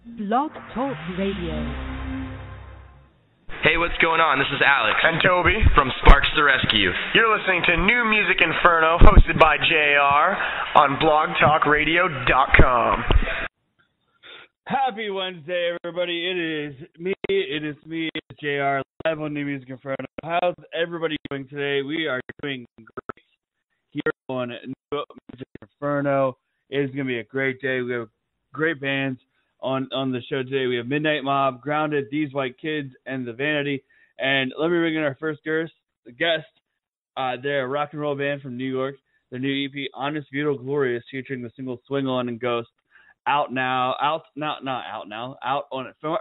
Blog Talk Radio. Hey, what's going on? This is Alex. And Toby. From Sparks the Rescue. You're listening to New Music Inferno, hosted by JR on blogtalkradio.com. Happy Wednesday, everybody. It is me, JR, live on New Music Inferno. How's everybody doing today? We are doing great here on New Music Inferno. It is going to be a great day. We have great bands on the show today. We have Midnight Mob, Grounded, These White Kids, and The Vanity. And let me bring in our first guest. They're a rock and roll band from New York. Their new EP, Honest, Beautiful, Glorious, featuring the single Swing On and Ghost, out on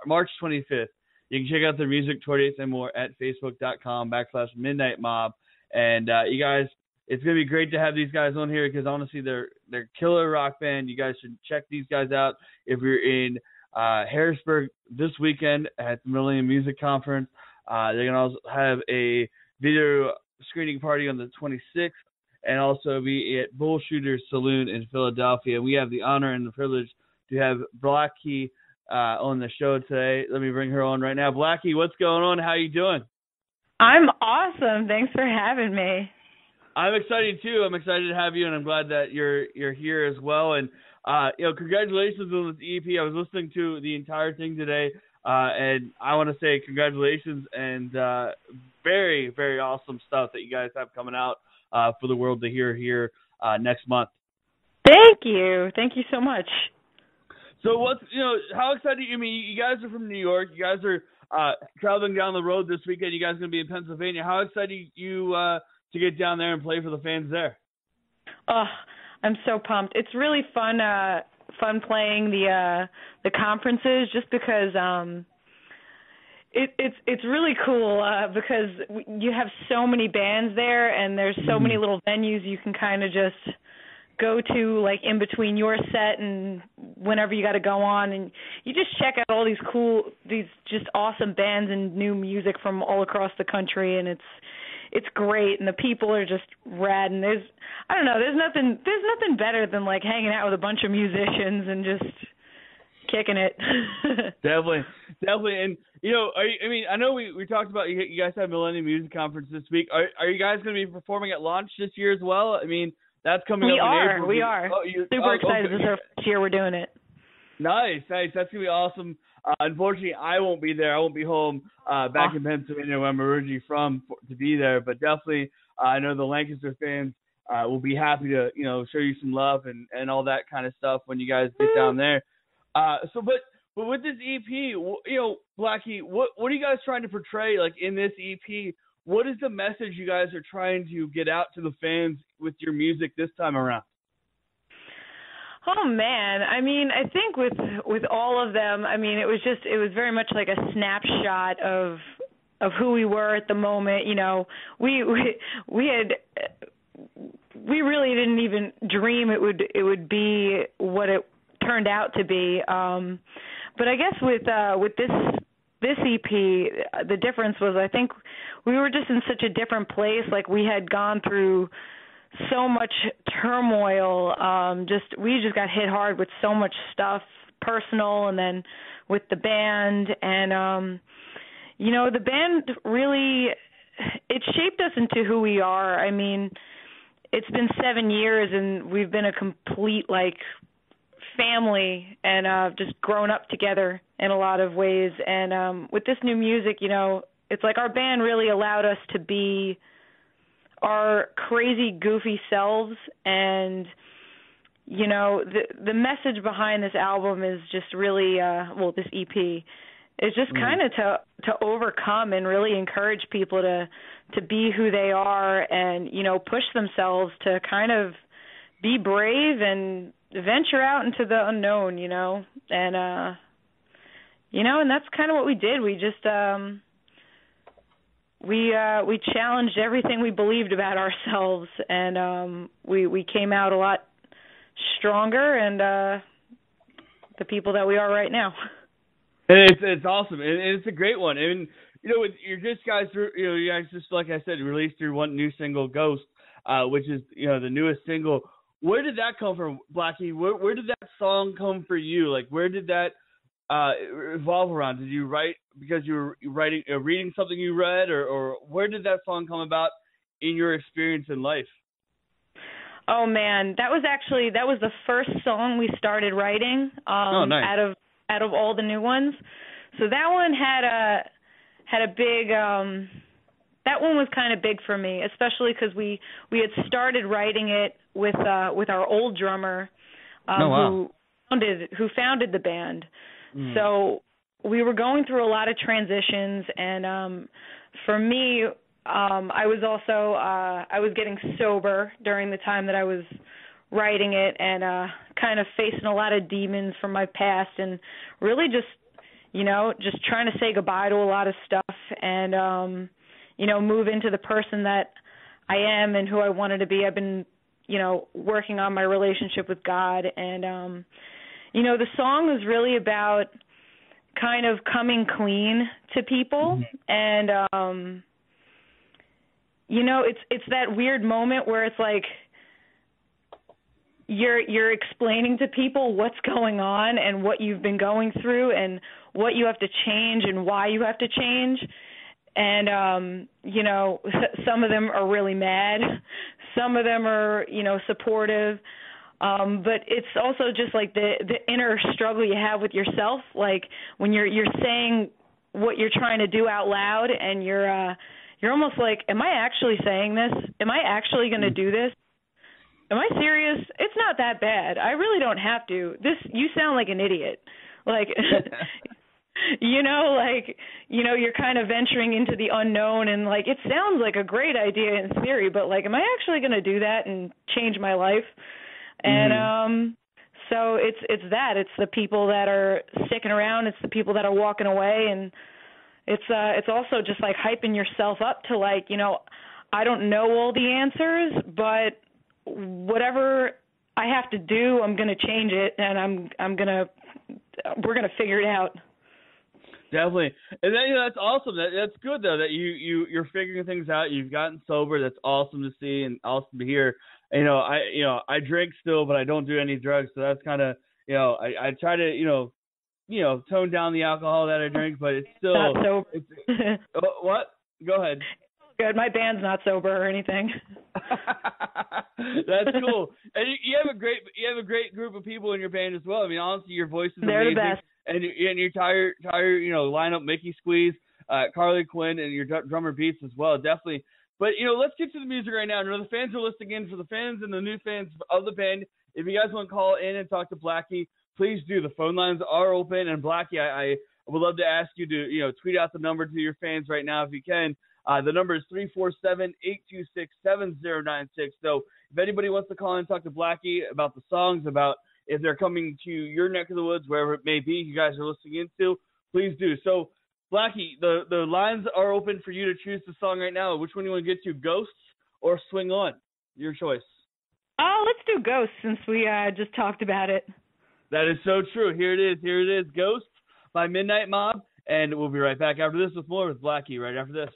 March 25th. You can check out their music, tour dates, and more at facebook.com/Midnight Mob. And you guys, it's going to be great to have these guys on here because honestly, they're killer rock band. You guys should check these guys out if you're in Harrisburg this weekend at the Millennium Music Conference. They're going to also have a video screening party on the 26th and also be at Bullshooter Saloon in Philadelphia. We have the honor and the privilege to have Blackey on the show today. Let me bring her on right now. Blackey, what's going on? How you doing? I'm awesome. Thanks for having me. I'm excited too. I'm excited to have you, and I'm glad that you're here as well. And congratulations on this EP. I was listening to the entire thing today, and I want to say congratulations and very, very awesome stuff that you guys have coming out for the world to hear here next month. Thank you. Thank you so much. So how excited? I mean, you guys are from New York. You guys are traveling down the road this weekend. You guys are going to be in Pennsylvania. How excited are you to get down there and play for the fans there? Oh, I'm so pumped. It's really fun playing the conferences just because it's really cool because you have so many bands there and there's so many little venues you can kind of just go to like in between your set and whenever you got to go on, and you just check out all these just awesome bands and new music from all across the country, and it's great, and the people are just rad, and there's nothing better than like hanging out with a bunch of musicians and just kicking it. Definitely. And I know we talked about you guys have Millennium Music Conference this week. Are you guys going to be performing at launch this year as well? I mean, that's coming up in April. We are. Super excited. This is our first year we're doing it. Nice. That's going to be awesome. Unfortunately, I won't be there. I won't be home back in Pennsylvania where I'm originally from to be there. But definitely, I know the Lancaster fans will be happy to, show you some love and all that kind of stuff when you guys get down there. But with this EP, Blackey, what are you guys trying to portray, like, in this EP? What is the message you guys are trying to get out to the fans with your music this time around? Oh man, I mean, I think with all of them, I mean, it was very much like a snapshot of who we were at the moment. We really didn't even dream it would be what it turned out to be. But I guess with this EP, the difference was I think we were just in such a different place. Like we had gone through so much turmoil. We just got hit hard with so much stuff, personal, and then with the band. And the band really, it shaped us into who we are. I mean, it's been 7 years, and we've been a complete family and just grown up together in a lot of ways. And with this new music, it's like our band really allowed us to be our crazy, goofy selves. And, the message behind this album is just really, this EP is just kind of to overcome and really encourage people to be who they are and, push themselves to kind of be brave and venture out into the unknown, and and that's kind of what we did. We just we challenged everything we believed about ourselves, and we came out a lot stronger and the people that we are right now. And it's awesome, and it's a great one. And you're just guys, you guys just, like I said, released your one new single, Ghost, which is the newest single. Where did that come from, Blackey? Where did that song come for you? Like, where did that revolve around? Did you write because you were reading something you read, or where did that song come about in your experience in life? Oh man, that was the first song we started writing. Nice. Out of all the new ones. So that one had a big. That one was kind of big for me, especially because we had started writing it with our old drummer, who founded the band. So we were going through a lot of transitions, and for me, I was getting sober during the time that I was writing it, and kind of facing a lot of demons from my past, and really just trying to say goodbye to a lot of stuff, and move into the person that I am and who I wanted to be. I've been working on my relationship with God, and the song is really about kind of coming clean to people, and it's that weird moment where it's like you're explaining to people what's going on and what you've been going through and what you have to change and why you have to change. And some of them are really mad, some of them are supportive, but it's also just like the inner struggle you have with yourself, like when you're saying what you're trying to do out loud, and you're almost like, am I actually saying this? Am I actually going to do this? Am I serious? It's not that bad. I really don't have to. You sound like an idiot. Like, you're kind of venturing into the unknown, and like, it sounds like a great idea in theory, but like, am I actually going to do that and change my life? And so it's the people that are sticking around, it's the people that are walking away, and it's also just like hyping yourself up to like, I don't know all the answers, but whatever I have to do, I'm going to change it, and we're going to figure it out. Definitely. And then, that's awesome. That's good though, that you're figuring things out. You've gotten sober. That's awesome to see and awesome to hear. I drink still, but I don't do any drugs. So that's kind of, I try to, tone down the alcohol that I drink, but it's still not sober. What? Go ahead. Good. My band's not sober or anything. That's cool. And you have a great group of people in your band as well. I mean, honestly, your voice is They're amazing. The best. And your entire lineup, Mickey Squeeze, Carly Quinn, and your drummer Beats as well, definitely. But let's get to the music right now. The fans are listening in. For the fans and the new fans of the band, if you guys want to call in and talk to Blackey, please do. The phone lines are open, and Blackey, I would love to ask you to tweet out the number to your fans right now if you can. The number is 347-826-7096. So if anybody wants to call in and talk to Blackey about the songs, about if they're coming to your neck of the woods, wherever it may be, you guys are listening into, please do. So, Blackey, the lines are open for you to choose the song right now. Which one you want to get to, Ghosts or Swing On? Your choice. Oh, let's do Ghosts since we just talked about it. That is so true. Here it is, Ghosts by Midnight Mob, and we'll be right back after this with more with Blackey right after this.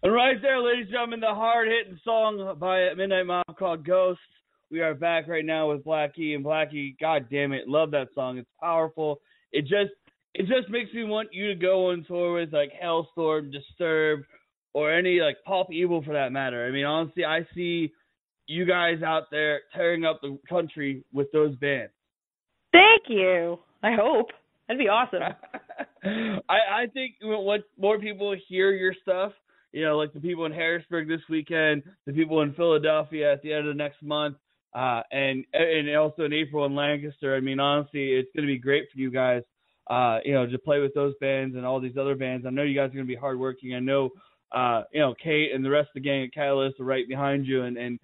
And right there, ladies and gentlemen, the hard-hitting song by Midnight Mob called Ghosts. We are back right now with Blackey, and Blackey, god damn it, love that song. It's powerful. It just makes me want you to go on tour with like Hellstorm, Disturbed, or any like Pop Evil for that matter. I mean, honestly, I see you guys out there tearing up the country with those bands. Thank you. I hope. That'd be awesome. I think what more people hear your stuff, like the people in Harrisburg this weekend, the people in Philadelphia at the end of the next month, and also in April in Lancaster. I mean, honestly, it's going to be great for you guys, to play with those bands and all these other bands. I know you guys are going to be hardworking. I know, Kate and the rest of the gang at Catalyst are right behind you. And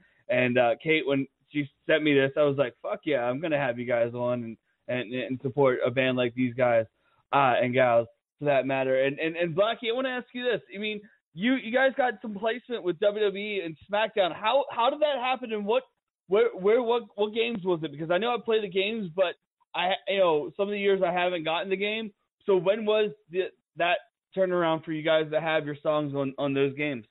Kate, when she sent me this, I was like, fuck yeah, I'm going to have you guys on and support a band like these guys and gals for that matter. And Blackey, I want to ask you this. I mean, you guys got some placement with WWE and SmackDown. How did that happen, and what games was it? Because I know I play the games, but some of the years I haven't gotten the game. So when was that turnaround for you guys to have your songs on those games?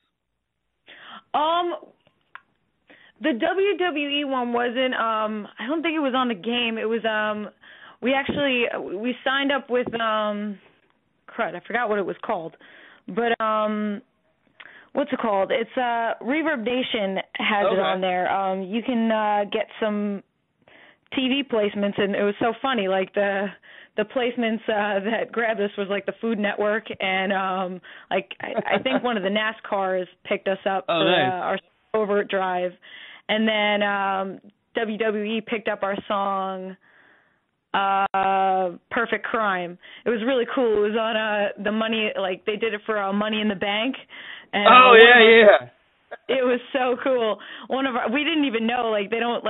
The WWE one wasn't. I don't think it was on the game. It was. We signed up with. Crud, I forgot what it was called, but what's it called? It's Reverb Nation has it on there. You can get some TV placements, and it was so funny. Like the placements that grabbed us was like the Food Network, and I think one of the NASCARs picked us up for our Overdrive, and then WWE picked up our song Perfect Crime. It was really cool. It was on the Money, like they did it for Money in the Bank. And, it was so cool. We didn't even know, like they don't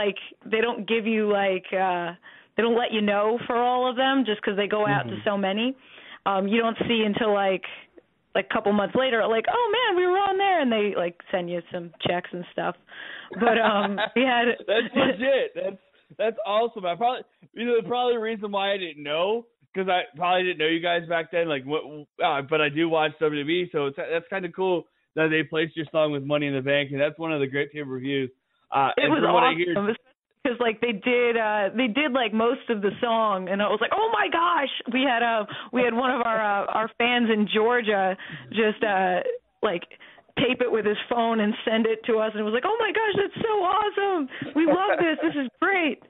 give you like they don't let you know for all of them just because they go out to so many. You don't see until like a couple months later, like, oh man, we were on there, and they like send you some checks and stuff. But we had that's legit. That's awesome. I probably, the reason why I didn't know, because I probably didn't know you guys back then. Like, but I do watch WWE, so that's kind of cool that they placed your song with Money in the Bank, and that's one of the great pay-per-views. It was awesome because like they did like most of the song, and I was like, oh my gosh, we had one of our fans in Georgia just like tape it with his phone and send it to us, and it was like, oh my gosh, that's so awesome. We love this. This is great.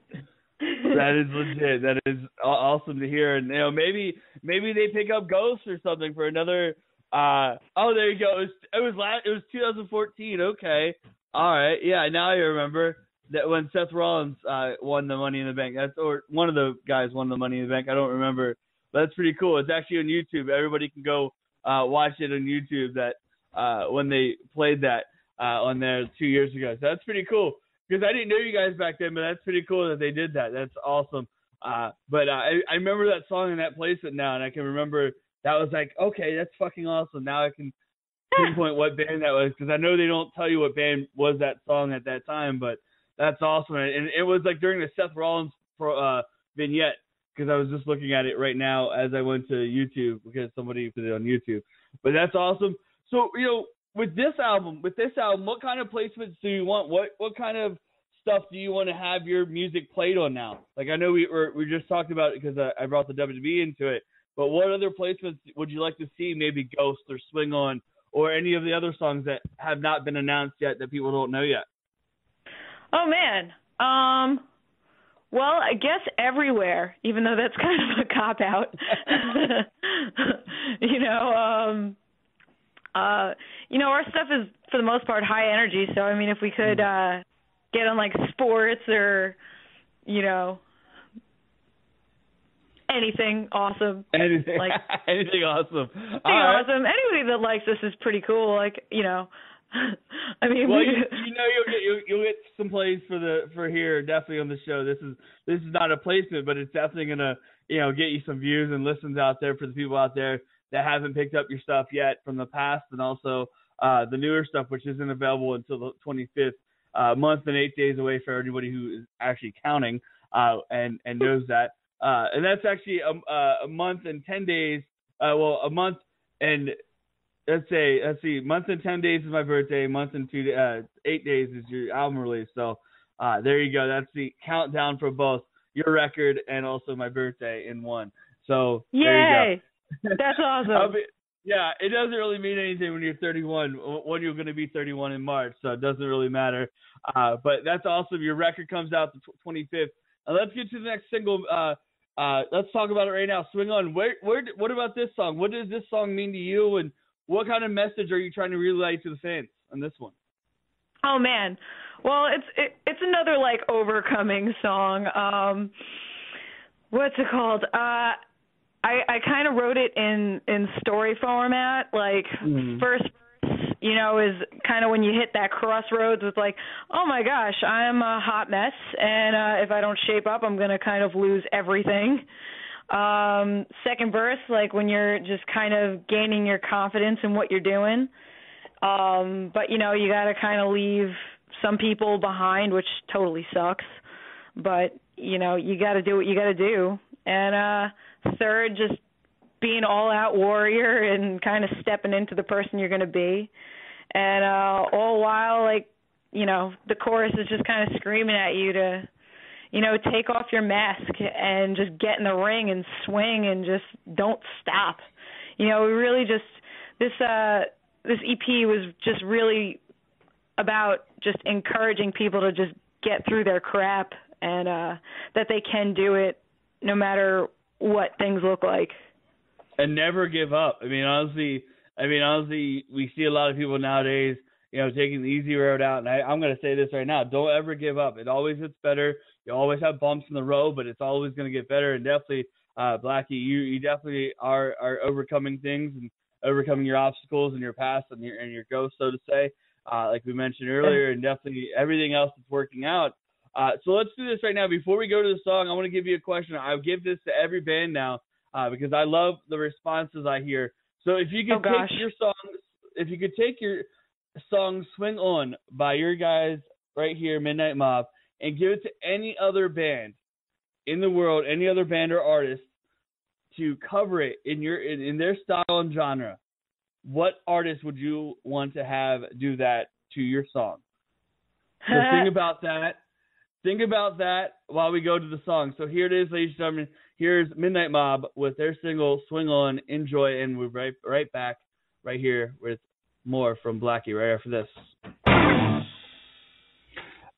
That is legit. That is awesome to hear. And maybe they pick up Ghost or something for another. There you go. It was 2014. Okay, all right. Yeah, now I remember that when Seth Rollins won the Money in the Bank. Or one of the guys won the Money in the Bank. I don't remember, but that's pretty cool. It's actually on YouTube. Everybody can go watch it on YouTube. That. When they played that on there 2 years ago. So that's pretty cool, because I didn't know you guys back then, but that's pretty cool that they did that. That's awesome. But I remember that song and that placement now, and I can remember that was like, okay, that's fucking awesome. Now I can pinpoint what band that was, because I know they don't tell you what band was that song at that time, but that's awesome. And it was like during the Seth Rollins vignette, because I was just looking at it right now as I went to YouTube, because somebody put it on YouTube. But that's awesome. So, with this album, what kind of placements do you want? What kind of stuff do you want to have your music played on now? Like, I know we just talked about it because I brought the WWE into it, but what other placements would you like to see maybe Ghost or Swing On or any of the other songs that have not been announced yet that people don't know yet? Oh, man. Well, I guess everywhere, even though that's kind of a cop-out. Our stuff is, for the most part, high energy. So, I mean, if we could get on, like, sports or, anything awesome. Anything awesome. Anything awesome. Anybody that likes this is pretty cool. Like, I mean, well, you'll get some plays for here definitely on the show. This is not a placement, but it's definitely gonna get you some views and listens out there for the people out there that haven't picked up your stuff yet from the past, and also the newer stuff, which isn't available until the 25th, month and 8 days away for everybody who is actually counting and knows that. And that's actually a month and 10 days. A month and let's see, month and 10 days is my birthday. Month and 8 days is your album release. So there you go. That's the countdown for both your record and also my birthday in one. So yay! There you go. That's awesome. Yeah, it doesn't really mean anything when you're 31. When you're going to be 31 in March, so it doesn't really matter. But that's awesome. Your record comes out the 25th. Let's get to the next single. Let's talk about it right now. Swing On. What about this song? What does this song mean to you, and what kind of message are you trying to relay to the fans on this one? Oh man, well it's another like overcoming song. What's it called? I kind of wrote it in story format. Like first verse, is kind of when you hit that crossroads with like, oh my gosh, I'm a hot mess, and if I don't shape up, I'm gonna kind of lose everything. Second verse, like when you're just kind of gaining your confidence in what you're doing. But you gotta kind of leave some people behind, which totally sucks. But you gotta do what you gotta do. And third, just being all out warrior and kind of stepping into the person you're gonna be. And all while like the chorus is just kind of screaming at you to, take off your mask and just get in the ring and swing and just don't stop. We really just, this EP was just really about just encouraging people to just get through their crap and that they can do it no matter what things look like. And never give up. I mean, honestly, we see a lot of people nowadays, taking the easy road out. And I'm going to say this right now. Don't ever give up. It always gets better. You always have bumps in the road, but it's always going to get better. And definitely, Blackey, you definitely are overcoming things and overcoming your obstacles and your past and your ghosts, so to say, like we mentioned earlier, and definitely everything else that's working out. So let's do this right now. Before we go to the song, I want to give you a question. I'll give this to every band now because I love the responses I hear. So if you could take your song "Swing On" by your guys right here, Midnight Mob, and give it to any other band in the world, any other band or artist, to cover it in their style and genre, what artist would you want to have do that to your song? So think about that. Think about that while we go to the song. So here it is, ladies and gentlemen. Here's Midnight Mob with their single "Swing On." Enjoy, and we'll be right back right here with more from Blackey right after this.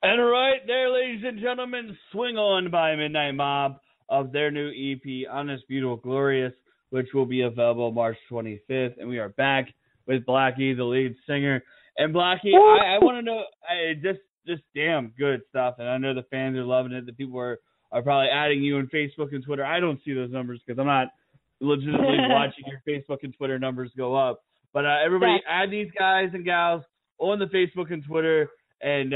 And right there, ladies and gentlemen, "Swing On" by Midnight Mob of their new EP, Honest, Beautiful, Glorious, which will be available March 25th. And we are back with Blackey, the lead singer. And Blackey, I want to know, just damn good stuff. And I know the fans are loving it. The people are probably adding you on Facebook and Twitter. I don't see those numbers because I'm not legitimately watching your Facebook and Twitter numbers go up. But everybody add these guys and gals on the Facebook and Twitter. And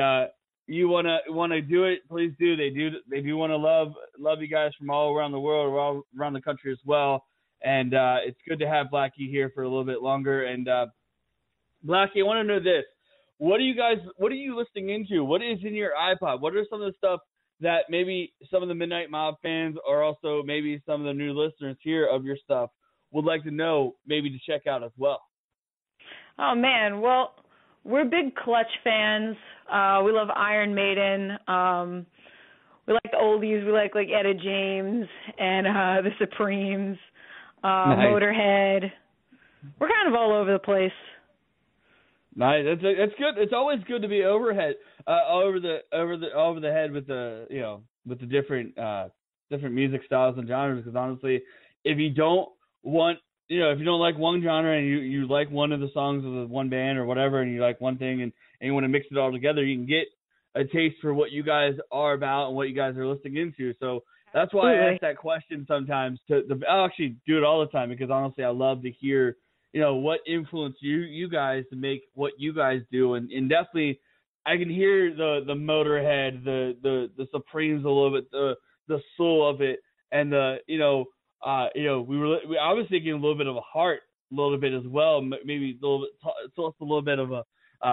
you wanna do it, please do. They do want to love you guys from all around the world, all around the country as well. And it's good to have Blackey here for a little bit longer. And Blackey, I want to know this: what are you listening into? What is in your iPod? What are some of the stuff that maybe some of the Midnight Mob fans, or also maybe some of the new listeners here of your stuff, would like to know, maybe to check out as well? Oh man, well, we're big Clutch fans. We love Iron Maiden. We like the oldies. We like Etta James and the Supremes, nice. Motorhead. We're kind of all over the place. Nice. That's good. It's always good to be over the head with the different music styles and genres. Because honestly, if you don't like one genre and you like one of the songs of the one band or whatever, and you like one thing and you want to mix it all together, you can get a taste for what you guys are about and what you guys are listening into. So that's why I ask that question sometimes. I'll actually do it all the time because honestly, I love to hear what influenced you guys to make what you guys do, and definitely I can hear the Motorhead, the Supremes a little bit, the soul of it, and I was thinking a little bit of a Heart, a little bit as well, maybe a little bit of a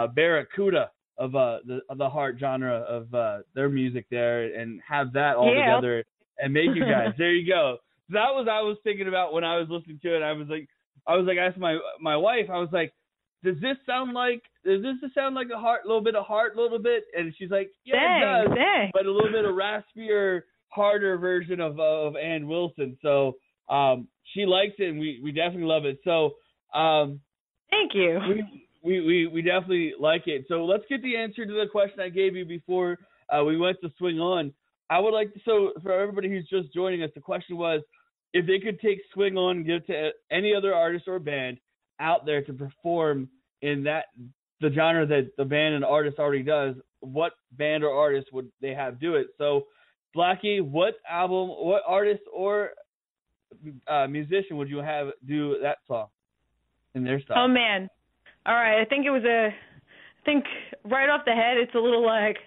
Barracuda of the Heart genre of their music there, and have that all together and make you guys. There you go. That was I was thinking about when I was listening to it. I was like asking my wife. I was like, does this sound like a Heart, a little bit of Heart, a little bit? And she's like, yeah, it does, but a little bit of raspier, harder version of Ann Wilson. So she likes it, and we definitely love it. So thank you. We definitely like it. So let's get the answer to the question I gave you before we went to Swing On. I would like to, so for everybody who's just joining us, the question was, if they could take Swing On and give it to any other artist or band out there to perform in the genre that the band and artist already does, what band or artist would they have do it? So Blackey, what album, what artist or musician would you have do that song in their style? Oh man. All right. I think right off the head, it's a little like,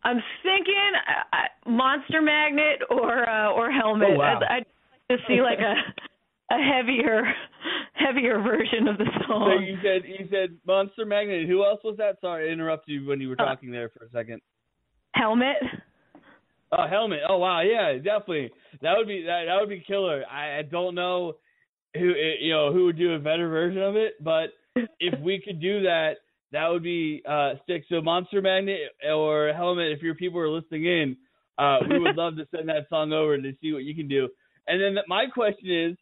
I'm thinking Monster Magnet or Helmet. Oh, wow. I'd like to see like a heavier version of the song. So you said Monster Magnet. Who else was that? Sorry, I interrupted you when you were talking there for a second. Helmet. Oh, Helmet. Oh, wow. Yeah, definitely. That would be killer. I don't know who would do a better version of it, but if we could do that, that would be Stick. So Monster Magnet or Helmet, if your people are listening in, we would love to send that song over to see what you can do. And then my question is,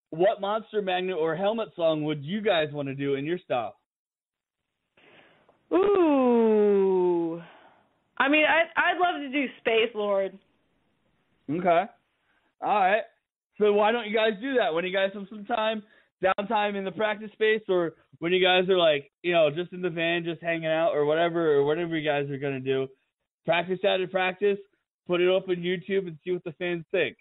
what Monster Magnet or Helmet song would you guys want to do in your style? Ooh. I mean, I'd love to do Space Lord. Okay. All right. So why don't you guys do that when you guys have some downtime in the practice space, or when you guys are like, just in the van, just hanging out or whatever you guys are going to do. Practice out at practice, put it up on YouTube and see what the fans think.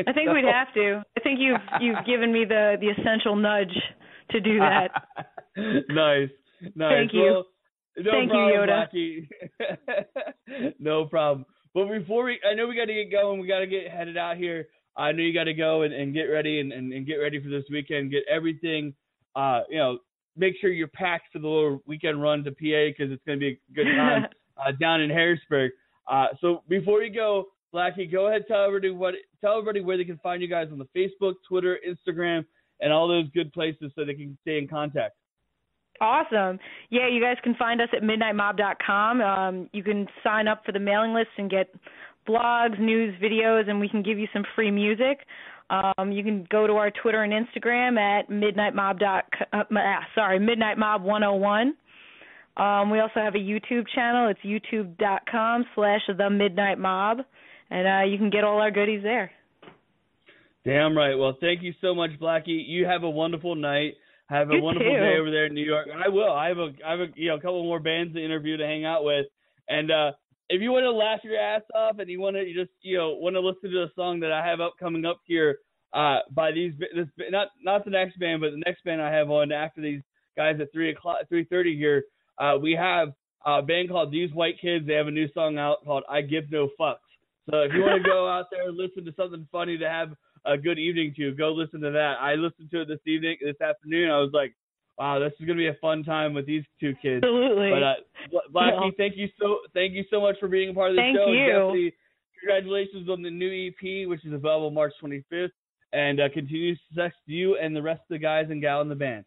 I think we'd have to. I think you've given me the essential nudge to do that. Nice. Thank you. Well, no Thank problem, you, Yoda. Blackey. No problem. But before I know we got to get going. We got to get headed out here. I know you got to go and get ready and get ready for this weekend. Get everything, make sure you're packed for the little weekend run to PA because it's going to be a good time down in Harrisburg. So before you go, Blackey, go ahead, tell everybody where they can find you guys on the Facebook, Twitter, Instagram, and all those good places so they can stay in contact. Awesome. Yeah, you guys can find us at midnightmob.com. You can sign up for the mailing list and get blogs, news, videos, and we can give you some free music. You can go to our Twitter and Instagram at midnightmob101. We also have a YouTube channel. It's youtube.com/themidnightmob, and you can get all our goodies there. Damn right. Well, thank you so much, Blackey. You have a wonderful night. Have a wonderful day over there in New York. I will. I have a couple more bands to interview to hang out with, and if you want to laugh your ass off and you want to want to listen to a song that I have coming up here by not the next band, but the next band I have on after these guys at 3:30 here. We have a band called These White Kids. They have a new song out called I Give No Fucks. So if you want to go out there and listen to something funny to have a good evening to, go listen to that. I listened to it this afternoon. I was like, wow, this is gonna be a fun time with these two kids. Absolutely. But Blackey, thank you so much for being a part of the show. Thank you. Definitely, congratulations on the new EP, which is available March 25th, and continued success to you and the rest of the guys and gal in the band.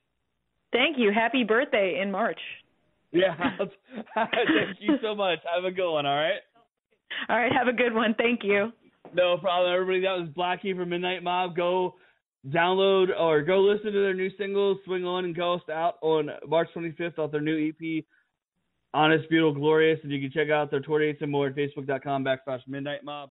Thank you. Happy birthday in March. Yeah. Thank you so much. Have a good one. All right. All right. Have a good one. Thank you. No problem, everybody. That was Blackey from Midnight Mob. Go download or go listen to their new singles, Swing On and Ghost, out on March 25th off their new EP, Honest, Beautiful, Glorious. And you can check out their tour dates and more at facebook.com/midnightmob.